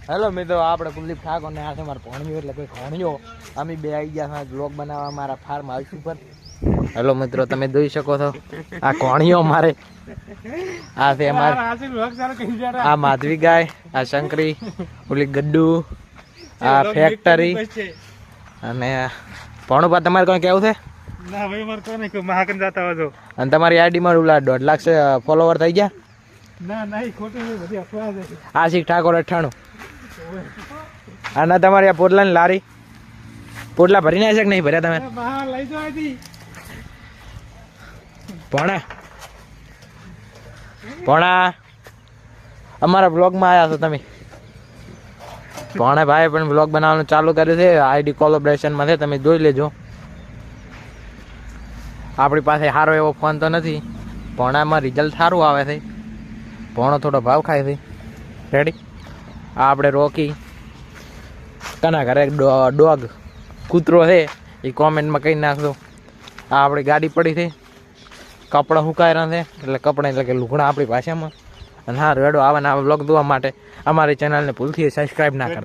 Hello મિત્રો, આપણે કુલદીપ ઠાકોર ને આ છે મારા ભણ્યો એટલે કોઈ ભણ્યો અમે બે આવી ગયા બ્લોગ બનાવવા મારા ફાર્મ હાઉસ ઉપર. હેલો મિત્રો, તમે જોઈ શકો છો આ કોણીઓ મારે આ છે અમારે આ માધવી ગાય, આ શંકરી, ઓલી ગડ્ડુ, આ ફેક્ટરી અને ભણુપા. તમારે કોઈ કેવું છે? ના ભાઈ મારે કોને કોઈ મહાકન જાતા હોય અને તમારી આઈડી માં ઓલા 1.5 લાખ ફોલોવર થઈ ગયા? ના ના ખોટું બધી અફવા છે. આશિક ઠાકોર 98. અને તમારી આ પોટલા ની લારી પોટલા ભરી ના છે કે નહીં ભર્યા તમે? લઈ જાવ ભણા અમારા બ્લોગમાં આવ્યા છો તમે? ભણે ભાઈ પણ બ્લોગ બનાવવાનું ચાલુ કર્યું છે, આઈડી કોલેબોરેશનમાં છે, તમે જોઈ લેજો. આપણી પાસે સારો એવો ફોન તો નથી, ભણામાં રિઝલ્ટ સારું આવે છે, ભણો થોડો ભાવ ખાય છે. રેડી? આ આપણે રોકી કના ઘરે ડોગ કૂતરો છે એ કોમેન્ટમાં કહી નાખજો. આ આપણી ગાડી પડી છે, કપડાં સુકાયેલા છે એટલે કપડાં એટલે કે લુગડા આપણી ભાષામાં. અને હા રેડો આવા બ્લોગ જોવા માટે અમારી ચેનલને ભૂલથી સબસ્ક્રાઈબ ના કરો.